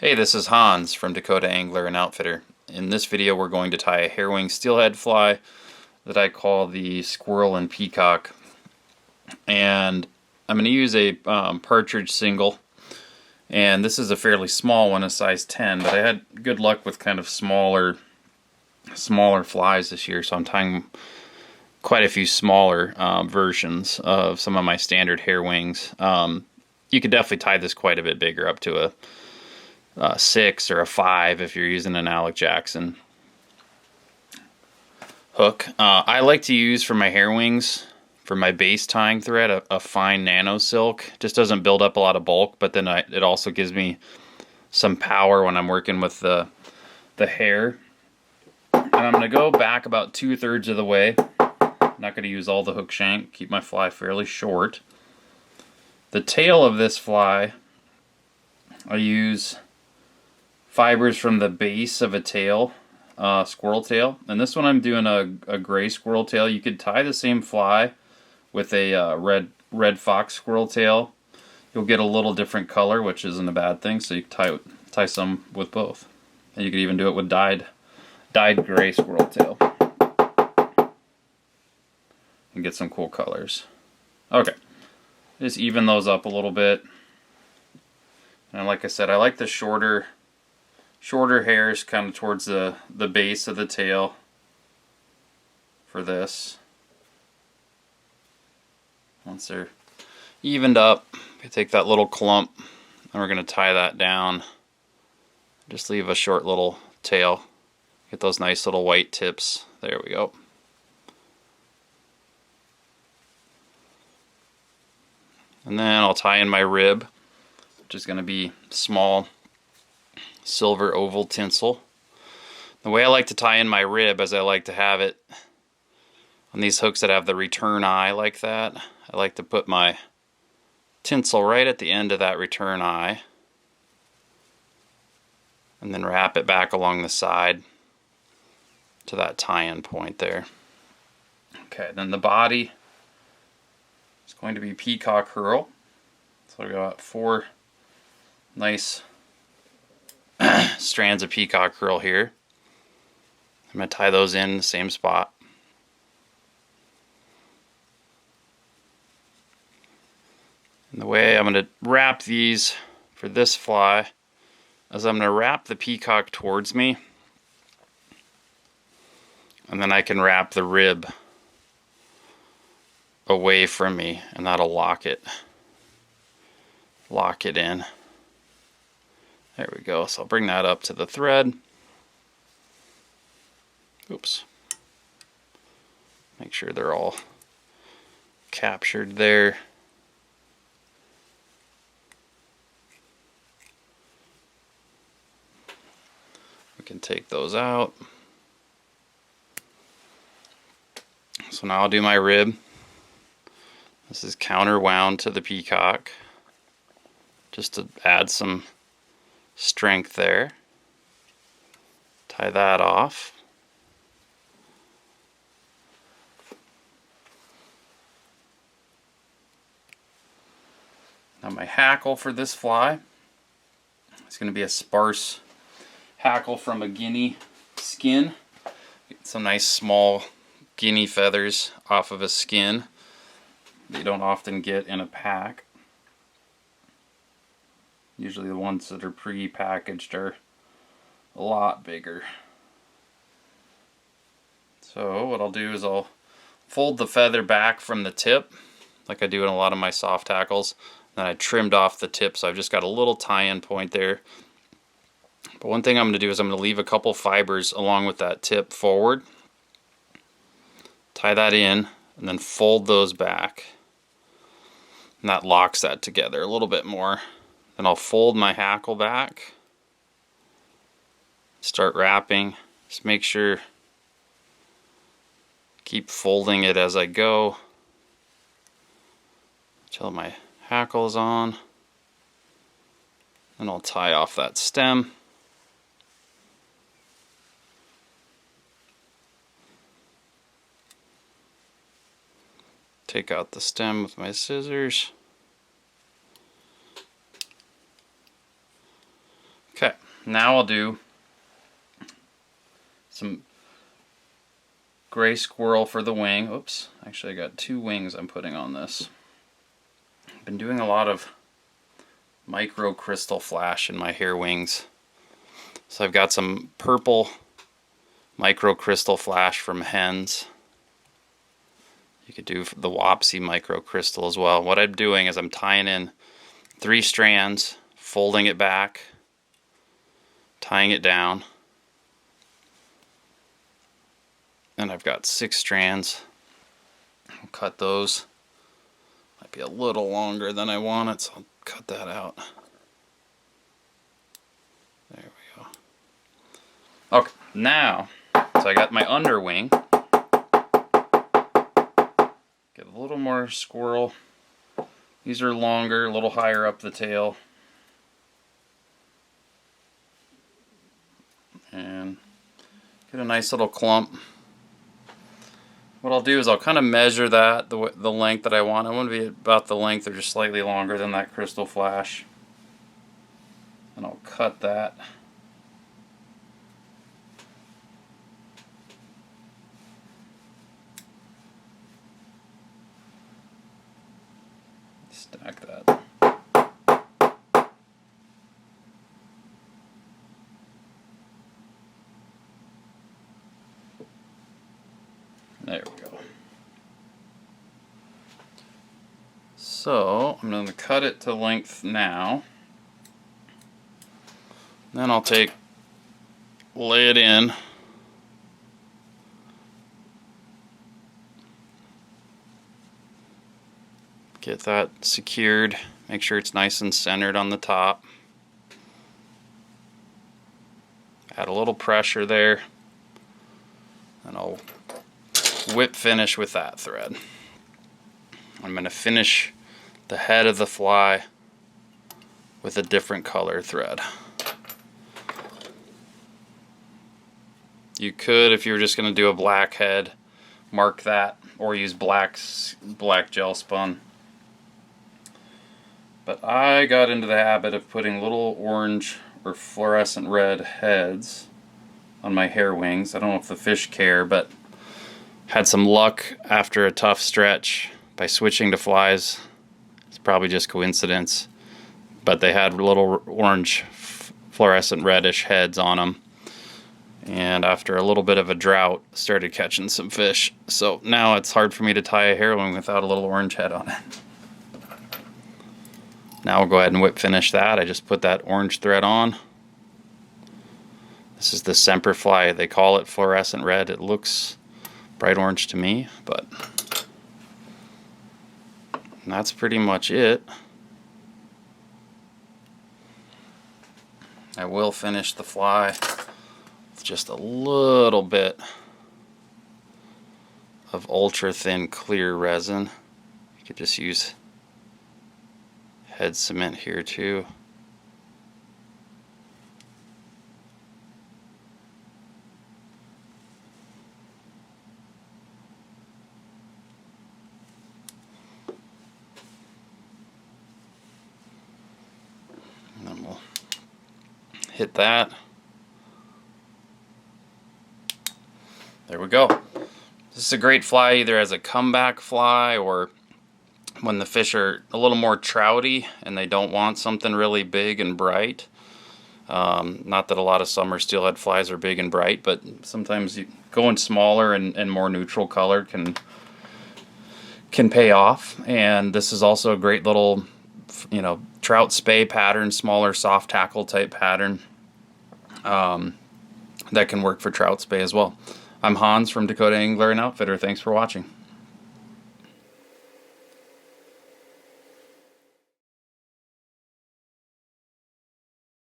Hey, this is Hans from Dakota Angler and Outfitter. In this video we're going to tie a hairwing steelhead fly that I call the Squirrel and Peacock. And I'm going to use a Partridge single. And this is a fairly small one, a size 10, but I had good luck with kind of smaller flies this year, so I'm tying quite a few smaller versions of some of my standard hairwings. You could definitely tie this quite a bit bigger, up to a 6 or a 5 if you're using an Alec Jackson hook. I like to use for my hair wings, for my base tying thread, a fine Nano silk. Just doesn't build up a lot of bulk, but then it also gives me some power when I'm working with the hair. And I'm going to go back about 2/3 of the way. I'm not going to use all the hook shank, keep my fly fairly short. The tail of this fly, I use fibers from the base of a tail, squirrel tail, and this one I'm doing a gray squirrel tail. You could tie the same fly with a red fox squirrel tail. You'll get a little different color, which isn't a bad thing. So you can tie some with both, and you could even do it with dyed gray squirrel tail and get some cool colors. Okay, just even those up a little bit. And like I said, I like the shorter hairs kind of towards the base of the tail for this. Once they're evened up, we take that little clump and we're going to tie that down. Just leave a short little tail. Get those nice little white tips. There we go. And then I'll tie in my rib, which is going to be small silver oval tinsel. The way I like to tie in my rib is I like to have it on these hooks that have the return eye like that. I like to put my tinsel right at the end of that return eye and then wrap it back along the side to that tie-in point there. Okay, then the body is going to be peacock herl. So I've got 4 nice strands of peacock herl here. I'm going to tie those in the same spot. And the way I'm going to wrap these for this fly is I'm going to wrap the peacock towards me, and then I can wrap the rib away from me, and that'll lock it in. There we go. So I'll bring that up to the thread. Oops. Make sure they're all captured there. We can take those out. So now I'll do my rib. This is counterwound to the peacock, just to add some strength there. Tie that off. Now my hackle for this fly is going to be a sparse hackle from a Guinea skin. Get some nice small Guinea feathers off of a skin that you don't often get in a pack. Usually the ones that are pre-packaged are a lot bigger. So what I'll do is I'll fold the feather back from the tip, like I do in a lot of my soft hackles. Then I trimmed off the tip, so I've just got a little tie-in point there. But one thing I'm going to do is I'm going to leave a couple fibers along with that tip forward. Tie that in, and then fold those back. And that locks that together a little bit more. Then I'll fold my hackle back, start wrapping. Just make sure, keep folding it as I go until my hackle is on. Then I'll tie off that stem. Take out the stem with my scissors. Okay, Now I'll do some gray squirrel for the wing. Oops, actually I got 2 wings I'm putting on this. I've been doing a lot of micro crystal flash in my hair wings. So I've got some purple micro crystal flash from Hens. You could do the Wapsi micro crystal as well. What I'm doing is I'm tying in 3 strands, folding it back, tying it down. And I've got 6 strands. I'll cut those. Might be a little longer than I want it, so I'll cut that out. There we go. Okay, now, so I got my underwing. Get a little more squirrel. These are longer, a little higher up the tail. And get a nice little clump. What I'll do is I'll kind of measure that, the length that I want. I want to be about the length or just slightly longer than that crystal flash. And I'll cut that. Stack that. There we go. So I'm going to cut it to length now. Then I'll lay it in. Get that secured. Make sure it's nice and centered on the top. Add a little pressure there. And I'll whip finish with that thread. I'm going to finish the head of the fly with a different color thread. You could, if you were just going to do a black head, mark that or use black gel spun. But I got into the habit of putting little orange or fluorescent red heads on my hair wings. I don't know if the fish care, but had some luck after a tough stretch by switching to flies. It's probably just coincidence, but they had little orange fluorescent reddish heads on them, and after a little bit of a drought started catching some fish. So now it's hard for me to tie a hairwing without a little orange head on it. Now we'll go ahead and whip finish that. I just put that orange thread on. This is the Semperfli. They call it fluorescent red. It looks bright orange to me, but that's pretty much it. I will finish the fly with just a little bit of ultra thin clear resin. You could just use head cement here too. And then we'll hit that. There we go. This is a great fly either as a comeback fly or when the fish are a little more trouty and they don't want something really big and bright. Not that a lot of summer steelhead flies are big and bright, but sometimes going smaller and more neutral colored can pay off. And this is also a great little, trout spay pattern, smaller soft tackle type pattern that can work for trout spay as well. I'm Hans from Dakota Angler and Outfitter. Thanks for watching.